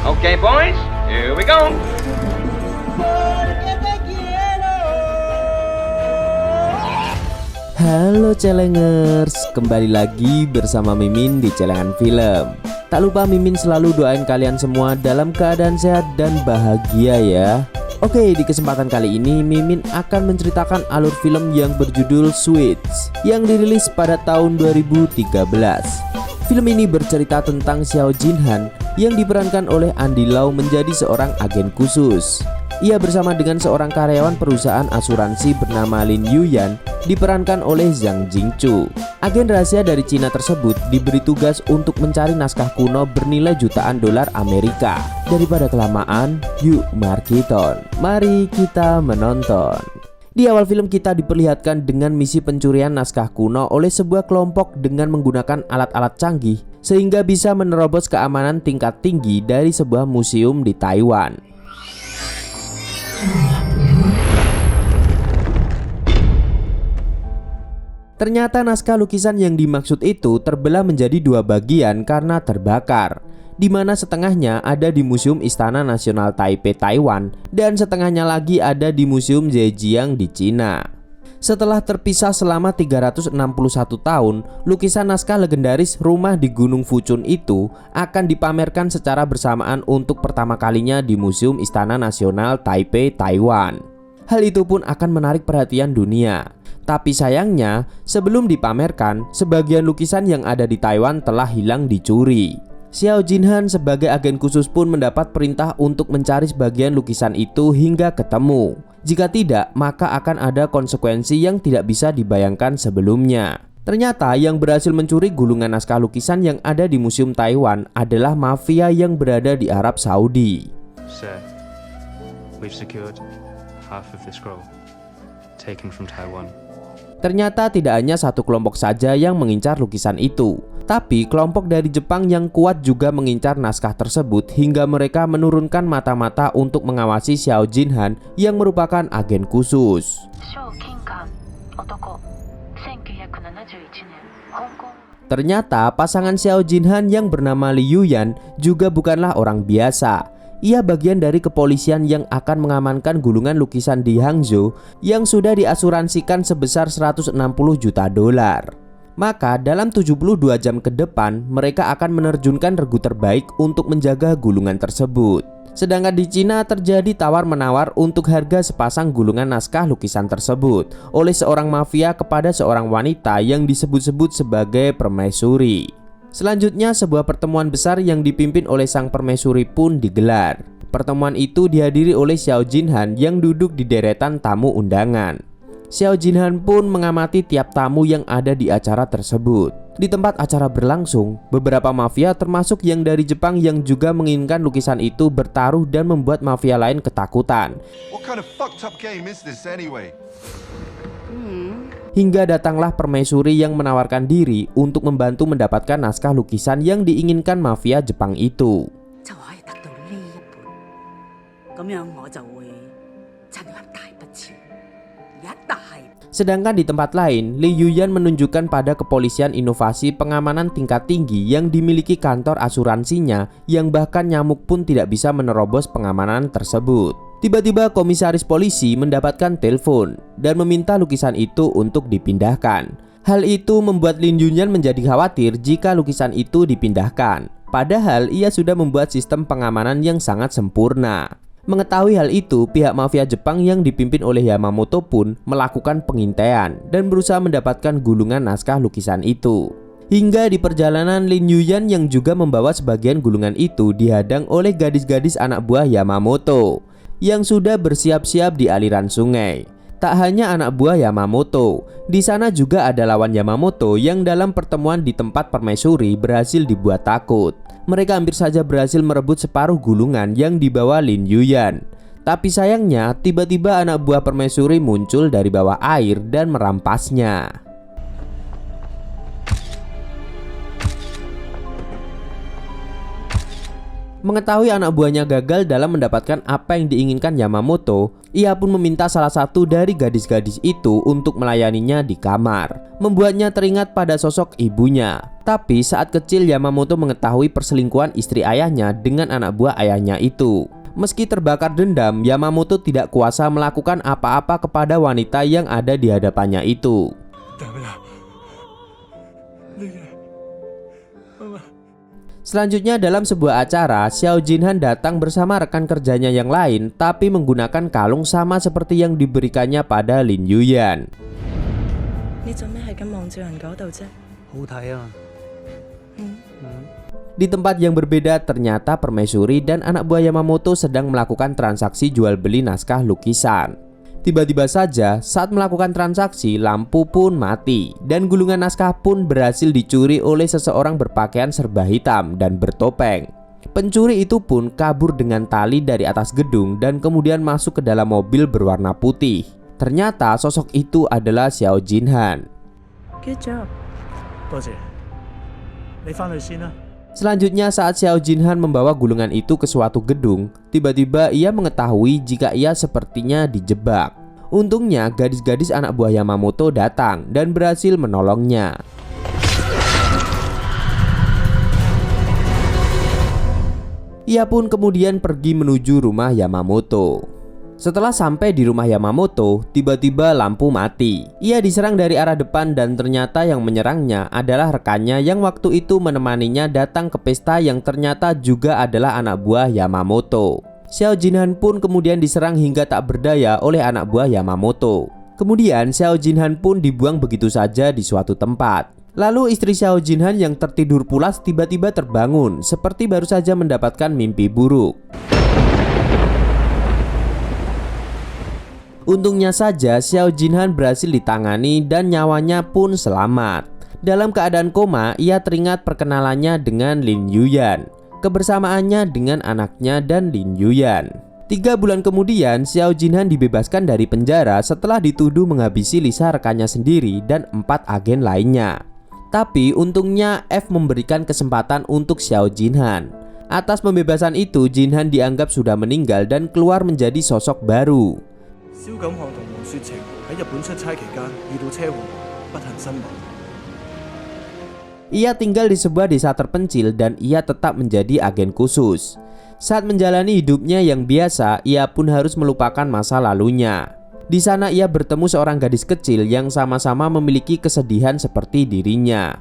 Okay, boys, here we go. Halo Celengers, kembali lagi bersama Mimin di Celengan Film. Tak lupa Mimin selalu doain kalian semua dalam keadaan sehat dan bahagia ya. Oke, di kesempatan kali ini Mimin akan menceritakan alur film yang berjudul Suits yang dirilis pada tahun 2013. Film ini bercerita tentang Xiao Jinhan yang diperankan oleh Andy Lau menjadi seorang agen khusus. Ia bersama dengan seorang karyawan perusahaan asuransi bernama Lin Yuyan diperankan oleh Zhang Jingchu. Agen rahasia dari Cina tersebut diberi tugas untuk mencari naskah kuno bernilai jutaan dolar Amerika. Daripada kelamaan, yuk mari kita menonton. Di awal film kita diperlihatkan dengan misi pencurian naskah kuno oleh sebuah kelompok dengan menggunakan alat-alat canggih sehingga bisa menerobos keamanan tingkat tinggi dari sebuah museum di Taiwan. Ternyata naskah lukisan yang dimaksud itu terbelah menjadi dua bagian karena terbakar, di mana setengahnya ada di Museum Istana Nasional Taipei, Taiwan, dan setengahnya lagi ada di Museum Zhejiang di Cina. Setelah terpisah selama 361 tahun, lukisan naskah legendaris Rumah di Gunung Fuchun itu akan dipamerkan secara bersamaan untuk pertama kalinya di Museum Istana Nasional Taipei, Taiwan. Hal itu pun akan menarik perhatian dunia. Tapi sayangnya, sebelum dipamerkan, sebagian lukisan yang ada di Taiwan telah hilang dicuri. Xiao Jinhan sebagai agen khusus pun mendapat perintah untuk mencari sebagian lukisan itu hingga ketemu. Jika tidak, maka akan ada konsekuensi yang tidak bisa dibayangkan sebelumnya. Ternyata yang berhasil mencuri gulungan naskah lukisan yang ada di Museum Taiwan adalah mafia yang berada di Arab Saudi. Sir, we've secured half of the scroll taken from Taiwan. Ternyata tidak hanya satu kelompok saja yang mengincar lukisan itu, tapi kelompok dari Jepang yang kuat juga mengincar naskah tersebut hingga mereka menurunkan mata-mata untuk mengawasi Xiao Jinhan yang merupakan agen khusus. Ternyata pasangan Xiao Jinhan yang bernama Li Yuyan juga bukanlah orang biasa. Ia bagian dari kepolisian yang akan mengamankan gulungan lukisan di Hangzhou yang sudah diasuransikan sebesar 160 juta dolar. Maka dalam 72 jam ke depan mereka akan menerjunkan regu terbaik untuk menjaga gulungan tersebut. Sedangkan di Cina terjadi tawar-menawar untuk harga sepasang gulungan naskah lukisan tersebut oleh seorang mafia kepada seorang wanita yang disebut-sebut sebagai permaisuri. Selanjutnya sebuah pertemuan besar yang dipimpin oleh sang permaisuri pun digelar. Pertemuan itu dihadiri oleh Xiao Jinhan yang duduk di deretan tamu undangan. Xiao Jinhan pun mengamati tiap tamu yang ada di acara tersebut. Di tempat acara berlangsung, beberapa mafia termasuk yang dari Jepang yang juga menginginkan lukisan itu bertaruh dan membuat mafia lain ketakutan. What kind of fucked up game is this anyway? Hingga datanglah permaisuri yang menawarkan diri untuk membantu mendapatkan naskah lukisan yang diinginkan mafia Jepang itu. Sedangkan di tempat lain, Li Yuyan menunjukkan pada kepolisian inovasi pengamanan tingkat tinggi yang dimiliki kantor asuransinya yang bahkan nyamuk pun tidak bisa menerobos pengamanan tersebut. Tiba-tiba komisaris polisi mendapatkan telepon dan meminta lukisan itu untuk dipindahkan. Hal itu membuat Lin Yuyan menjadi khawatir jika lukisan itu dipindahkan. Padahal ia sudah membuat sistem pengamanan yang sangat sempurna. Mengetahui hal itu, pihak mafia Jepang yang dipimpin oleh Yamamoto pun melakukan pengintaian dan berusaha mendapatkan gulungan naskah lukisan itu. Hingga di perjalanan, Lin Yuyan yang juga membawa sebagian gulungan itu dihadang oleh gadis-gadis anak buah Yamamoto yang sudah bersiap-siap di aliran sungai. Tak hanya anak buah Yamamoto, di sana juga ada lawan Yamamoto yang dalam pertemuan di tempat permaisuri berhasil dibuat takut. Mereka hampir saja berhasil merebut separuh gulungan yang dibawa Lin Yuyan. Tapi sayangnya, tiba-tiba anak buah permaisuri muncul dari bawah air dan merampasnya. Mengetahui anak buahnya gagal dalam mendapatkan apa yang diinginkan Yamamoto, ia pun meminta salah satu dari gadis-gadis itu untuk melayaninya di kamar. Membuatnya teringat pada sosok ibunya. Tapi saat kecil Yamamoto mengetahui perselingkuhan istri ayahnya dengan anak buah ayahnya itu. Meski terbakar dendam, Yamamoto tidak kuasa melakukan apa-apa kepada wanita yang ada di hadapannya itu. Selanjutnya dalam sebuah acara, Xiao Jinhan datang bersama rekan kerjanya yang lain tapi menggunakan kalung sama seperti yang diberikannya pada Lin Yuyan. Di tempat yang berbeda ternyata permaisuri dan anak buah Yamamoto sedang melakukan transaksi jual beli naskah lukisan. Tiba-tiba saja saat melakukan transaksi, lampu pun mati dan gulungan naskah pun berhasil dicuri oleh seseorang berpakaian serba hitam dan bertopeng. Pencuri itu pun kabur dengan tali dari atas gedung dan kemudian masuk ke dalam mobil berwarna putih. Ternyata sosok itu adalah Xiao Jinhan. Good job. Selanjutnya saat Xiao Jinhan membawa gulungan itu ke suatu gedung, tiba-tiba ia mengetahui jika ia sepertinya dijebak. Untungnya gadis-gadis anak buah Yamamoto datang dan berhasil menolongnya. Ia pun kemudian pergi menuju rumah Yamamoto. Setelah sampai di rumah Yamamoto, tiba-tiba lampu mati. Ia diserang dari arah depan dan ternyata yang menyerangnya adalah rekannya yang waktu itu menemaninya datang ke pesta yang ternyata juga adalah anak buah Yamamoto. Xiao Jinhan pun kemudian diserang hingga tak berdaya oleh anak buah Yamamoto. Kemudian Xiao Jinhan pun dibuang begitu saja di suatu tempat. Lalu istri Xiao Jinhan yang tertidur pulas tiba-tiba terbangun seperti baru saja mendapatkan mimpi buruk. Untungnya saja Xiao Jinhan berhasil ditangani dan nyawanya pun selamat. Dalam keadaan koma, ia teringat perkenalannya dengan Lin Yuyan, kebersamaannya dengan anaknya dan Lin Yuyan. 3 bulan kemudian, Xiao Jinhan dibebaskan dari penjara setelah dituduh menghabisi Lisa rekannya sendiri dan 4 agen lainnya. Tapi untungnya F memberikan kesempatan untuk Xiao Jinhan. Atas pembebasan itu, Jinhan dianggap sudah meninggal dan keluar menjadi sosok baru. Ia tinggal di sebuah desa terpencil dan ia tetap menjadi agen khusus. Saat menjalani hidupnya yang biasa, ia pun harus melupakan masa lalunya. Di sana ia bertemu seorang gadis kecil yang sama-sama memiliki kesedihan seperti dirinya.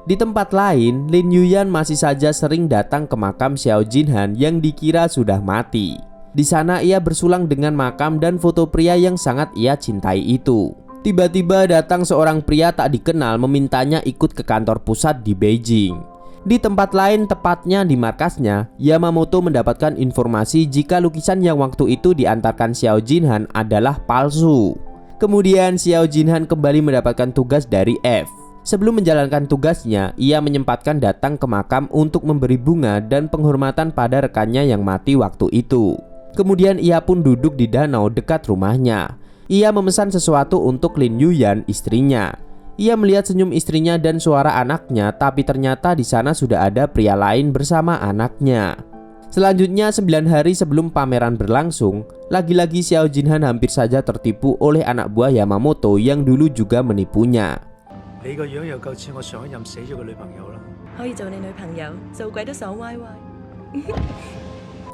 Di tempat lain, Lin Yuyan masih saja sering datang ke makam Xiao Jinhan yang dikira sudah mati. Di sana ia bersulang dengan makam dan foto pria yang sangat ia cintai itu. Tiba-tiba datang seorang pria tak dikenal memintanya ikut ke kantor pusat di Beijing. Di tempat lain, tepatnya di markasnya, Yamamoto mendapatkan informasi jika lukisan yang waktu itu diantarkan Xiao Jinhan adalah palsu. Kemudian Xiao Jinhan kembali mendapatkan tugas dari F. Sebelum menjalankan tugasnya, ia menyempatkan datang ke makam untuk memberi bunga dan penghormatan pada rekannya yang mati waktu itu. Kemudian ia pun duduk di danau dekat rumahnya. Ia memesan sesuatu untuk Lin Yuyan, istrinya. Ia melihat senyum istrinya dan suara anaknya, tapi ternyata di sana sudah ada pria lain bersama anaknya. Selanjutnya 9 hari sebelum pameran berlangsung, lagi-lagi Xiao Jinhan hampir saja tertipu oleh anak buah Yamamoto yang dulu juga menipunya.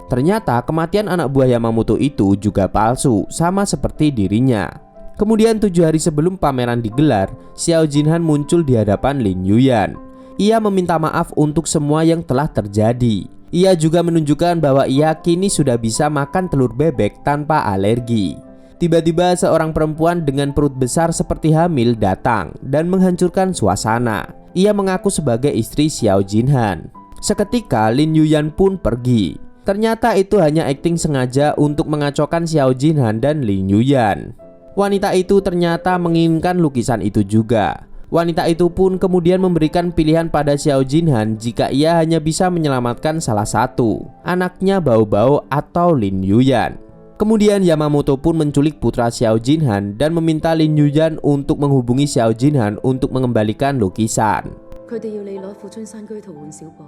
Ternyata kematian anak buah Yamamoto itu juga palsu, sama seperti dirinya. Kemudian 7 hari sebelum pameran digelar, Xiao Jinhan muncul di hadapan Lin Yuyan. Ia meminta maaf untuk semua yang telah terjadi. Ia juga menunjukkan bahwa ia kini sudah bisa makan telur bebek tanpa alergi. Tiba-tiba seorang perempuan dengan perut besar seperti hamil datang dan menghancurkan suasana. Ia mengaku sebagai istri Xiao Jinhan. Seketika Lin Yuyan pun pergi. Ternyata itu hanya akting sengaja untuk mengacaukan Xiao Jinhan dan Lin Yuyan. Wanita itu ternyata menginginkan lukisan itu juga. Wanita itu pun kemudian memberikan pilihan pada Xiao Jinhan jika ia hanya bisa menyelamatkan salah satu, anaknya Bao Bao atau Lin Yuyan. Kemudian Yamamoto pun menculik putra Xiao Jinhan dan meminta Lin Yuyan untuk menghubungi Xiao Jinhan untuk mengembalikan lukisan. 佢哋要你攞富春山居圖換小寶，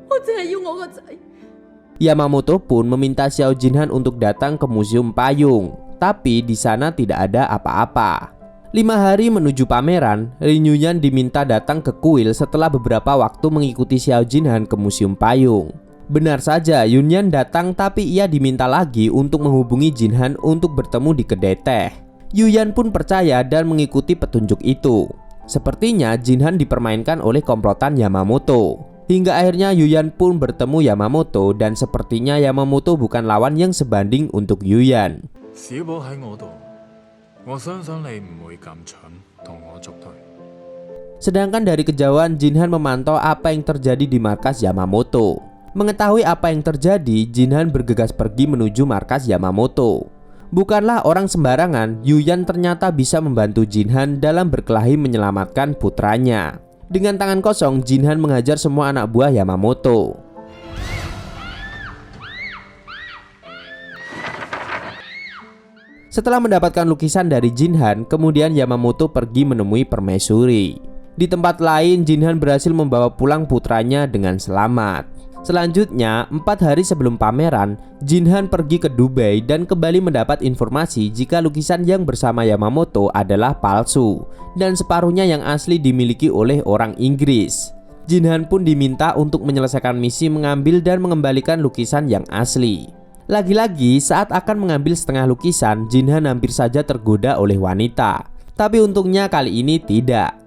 我淨係要我個仔。 Yamamoto pun meminta Xiao Jinhan untuk datang ke museum payung, tapi di sana tidak ada apa-apa. 5 hari menuju pameran, Lin Yuyan diminta datang ke kuil setelah beberapa waktu mengikuti Xiao Jinhan ke museum payung. Benar saja, Yunyan datang tapi ia diminta lagi untuk menghubungi Jinhan untuk bertemu di kedai teh. Yuyan pun percaya dan mengikuti petunjuk itu. Sepertinya Jinhan dipermainkan oleh komplotan Yamamoto. Hingga akhirnya Yuyan pun bertemu Yamamoto dan sepertinya Yamamoto bukan lawan yang sebanding untuk Yuyan. Sedangkan dari kejauhan Jinhan memantau apa yang terjadi di markas Yamamoto. Mengetahui apa yang terjadi, Jinhan bergegas pergi menuju markas Yamamoto. Bukanlah orang sembarangan, Yuyan ternyata bisa membantu Jinhan dalam berkelahi menyelamatkan putranya. Dengan tangan kosong, Jinhan menghajar semua anak buah Yamamoto. Setelah mendapatkan lukisan dari Jinhan, kemudian Yamamoto pergi menemui permaisuri. Di tempat lain, Jinhan berhasil membawa pulang putranya dengan selamat. Selanjutnya, 4 hari sebelum pameran, Jinhan pergi ke Dubai dan kembali mendapat informasi jika lukisan yang bersama Yamamoto adalah palsu dan separuhnya yang asli dimiliki oleh orang Inggris. Jinhan pun diminta untuk menyelesaikan misi mengambil dan mengembalikan lukisan yang asli. Lagi-lagi saat akan mengambil setengah lukisan, Jinhan hampir saja tergoda oleh wanita. Tapi untungnya kali ini tidak.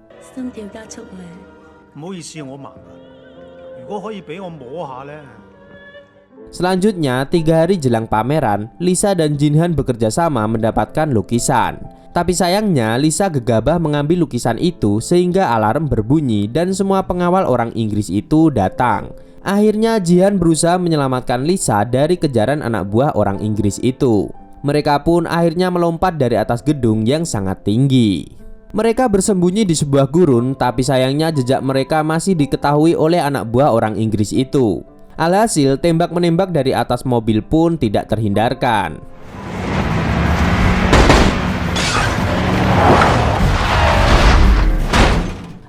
Selanjutnya, 3 hari jelang pameran, Lisa dan Jinhan bekerja sama mendapatkan lukisan. Tapi sayangnya Lisa gegabah mengambil lukisan itu sehingga alarm berbunyi dan semua pengawal orang Inggris itu datang. Akhirnya Jihan berusaha menyelamatkan Lisa dari kejaran anak buah orang Inggris itu. Mereka pun akhirnya melompat dari atas gedung yang sangat tinggi. Mereka bersembunyi di sebuah gurun, tapi sayangnya jejak mereka masih diketahui oleh anak buah orang Inggris itu. Alhasil, tembak-menembak dari atas mobil pun tidak terhindarkan.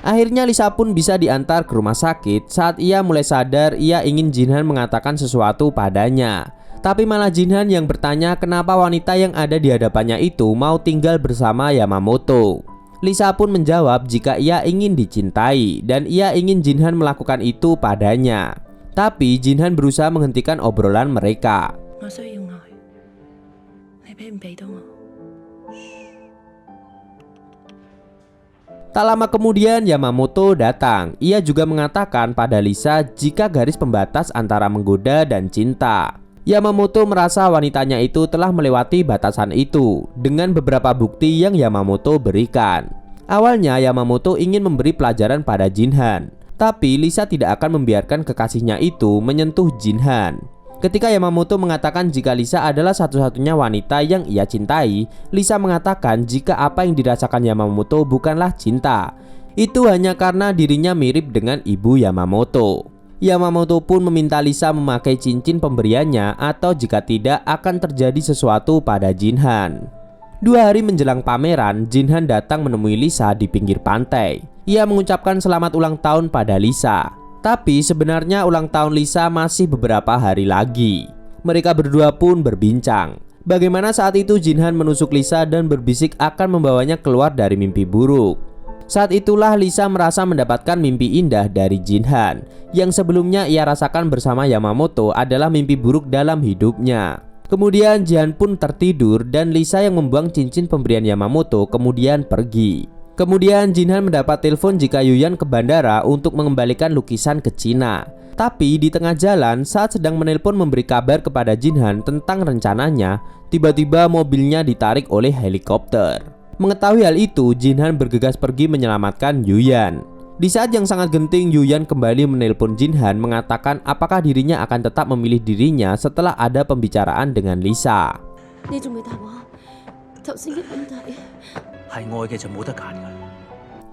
Akhirnya Lisa pun bisa diantar ke rumah sakit. Saat ia mulai sadar, ia ingin Jinhan mengatakan sesuatu padanya. Tapi malah Jinhan yang bertanya kenapa wanita yang ada di hadapannya itu mau tinggal bersama Yamamoto. Lisa pun menjawab jika ia ingin dicintai dan ia ingin Jinhan melakukan itu padanya. Tapi Jinhan berusaha menghentikan obrolan mereka. Tak lama kemudian Yamamoto datang. Ia juga mengatakan pada Lisa jika garis pembatas antara menggoda dan cinta. Yamamoto merasa wanitanya itu telah melewati batasan itu dengan beberapa bukti yang Yamamoto berikan. Awalnya Yamamoto ingin memberi pelajaran pada Jinhan, tapi Lisa tidak akan membiarkan kekasihnya itu menyentuh Jinhan. Ketika Yamamoto mengatakan jika Lisa adalah satu-satunya wanita yang ia cintai, Lisa mengatakan jika apa yang dirasakan Yamamoto bukanlah cinta. Itu hanya karena dirinya mirip dengan ibu Yamamoto. Yamamoto pun meminta Lisa memakai cincin pemberiannya atau jika tidak akan terjadi sesuatu pada Jinhan. 2 hari menjelang pameran, Jinhan datang menemui Lisa di pinggir pantai. Ia mengucapkan selamat ulang tahun pada Lisa. Tapi sebenarnya ulang tahun Lisa masih beberapa hari lagi. Mereka berdua pun berbincang. Bagaimana saat itu Jinhan menusuk Lisa dan berbisik akan membawanya keluar dari mimpi buruk. Saat itulah Lisa merasa mendapatkan mimpi indah dari Jinhan. Yang sebelumnya ia rasakan bersama Yamamoto adalah mimpi buruk dalam hidupnya. Kemudian Jihan pun tertidur dan Lisa yang membuang cincin pemberian Yamamoto kemudian pergi. Kemudian Jinhan mendapat telepon jika Yuyan ke bandara untuk mengembalikan lukisan ke Cina. Tapi di tengah jalan saat sedang menelpon memberi kabar kepada Jinhan tentang rencananya, tiba-tiba mobilnya ditarik oleh helikopter. Mengetahui hal itu, Jinhan bergegas pergi menyelamatkan Yuyan. Di saat yang sangat genting, Yuyan kembali menelpon Jinhan mengatakan apakah dirinya akan tetap memilih dirinya setelah ada pembicaraan dengan Lisa.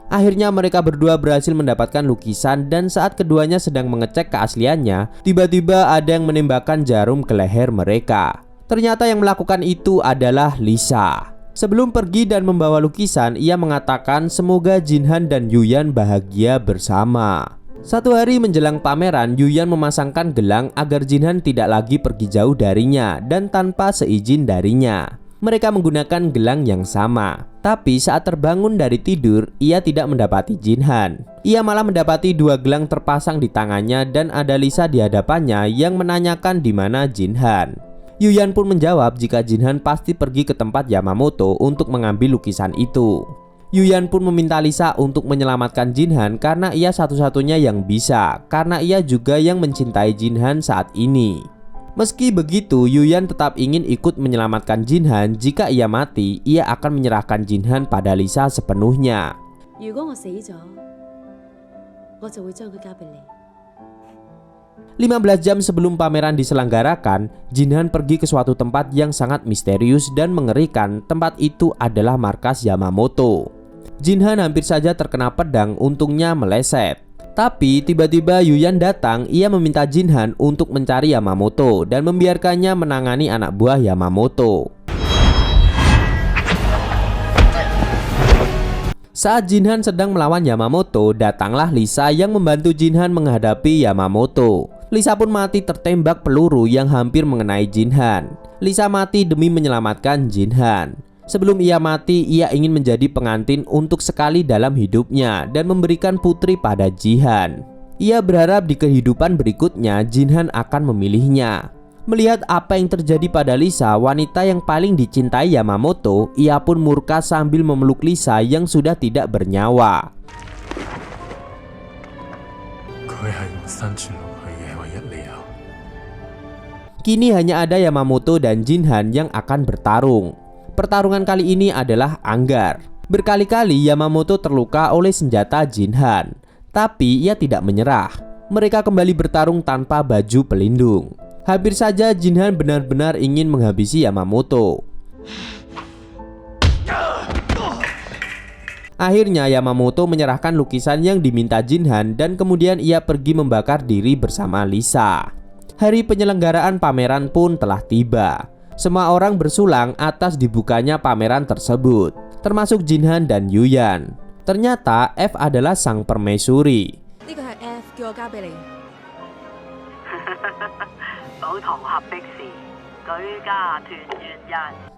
Akhirnya mereka berdua berhasil mendapatkan lukisan dan saat keduanya sedang mengecek keasliannya, tiba-tiba ada yang menembakkan jarum ke leher mereka. Ternyata yang melakukan itu adalah Lisa. Sebelum pergi dan membawa lukisan, ia mengatakan semoga Jinhan dan Yuyan bahagia bersama. Satu hari menjelang pameran, Yuyan memasangkan gelang agar Jinhan tidak lagi pergi jauh darinya dan tanpa seizin darinya. Mereka menggunakan gelang yang sama. Tapi saat terbangun dari tidur, ia tidak mendapati Jinhan. Ia malah mendapati dua gelang terpasang di tangannya dan ada Lisa di hadapannya yang menanyakan di mana Jinhan. Yuyan pun menjawab jika Jinhan pasti pergi ke tempat Yamamoto untuk mengambil lukisan itu. Yuyan pun meminta Lisa untuk menyelamatkan Jinhan karena ia satu-satunya yang bisa, karena ia juga yang mencintai Jinhan saat ini. Meski begitu, Yuyan tetap ingin ikut menyelamatkan Jinhan. Jika ia mati, ia akan menyerahkan Jinhan pada Lisa sepenuhnya. 如果我死咗，我就會將佢交俾你。 15 jam sebelum pameran diselenggarakan, Jinhan pergi ke suatu tempat yang sangat misterius dan mengerikan. Tempat itu adalah markas Yamamoto. Jinhan hampir saja terkena pedang, untungnya meleset. Tapi tiba-tiba Yuyan datang. Ia meminta Jinhan untuk mencari Yamamoto dan membiarkannya menangani anak buah Yamamoto. Saat Jinhan sedang melawan Yamamoto, datanglah Lisa yang membantu Jinhan menghadapi Yamamoto. Lisa pun mati tertembak peluru yang hampir mengenai Jinhan. Lisa mati demi menyelamatkan Jinhan. Sebelum ia mati, ia ingin menjadi pengantin untuk sekali dalam hidupnya dan memberikan putri pada Jihan. Ia berharap di kehidupan berikutnya Jinhan akan memilihnya. Melihat apa yang terjadi pada Lisa, wanita yang paling dicintai Yamamoto, ia pun murka sambil memeluk Lisa yang sudah tidak bernyawa. Kini hanya ada Yamamoto dan Jinhan yang akan bertarung. Pertarungan kali ini adalah anggar. Berkali-kali Yamamoto terluka oleh senjata Jinhan, tapi ia tidak menyerah. Mereka kembali bertarung tanpa baju pelindung. Hampir saja Jinhan benar-benar ingin menghabisi Yamamoto. Akhirnya Yamamoto menyerahkan lukisan yang diminta Jinhan dan kemudian ia pergi membakar diri bersama Lisa. Hari penyelenggaraan pameran pun telah tiba. Semua orang bersulang atas dibukanya pameran tersebut, termasuk Jinhan dan Yuyan. Ternyata F adalah sang permaisuri. 呢個係 F，叫我交俾你。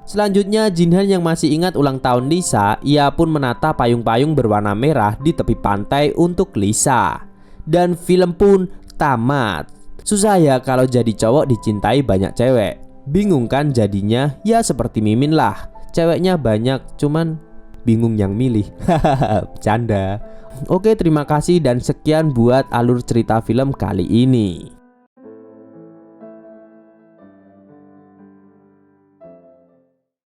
Selanjutnya Jinhan yang masih ingat ulang tahun Lisa, ia pun menata payung-payung berwarna merah di tepi pantai untuk Lisa. Dan film pun tamat. Susah ya kalau jadi cowok dicintai banyak cewek. Bingung kan jadinya? Ya seperti Mimin lah. Ceweknya banyak, cuman bingung yang milih. Hahaha, bercanda. Oke, terima kasih dan sekian buat alur cerita film kali ini.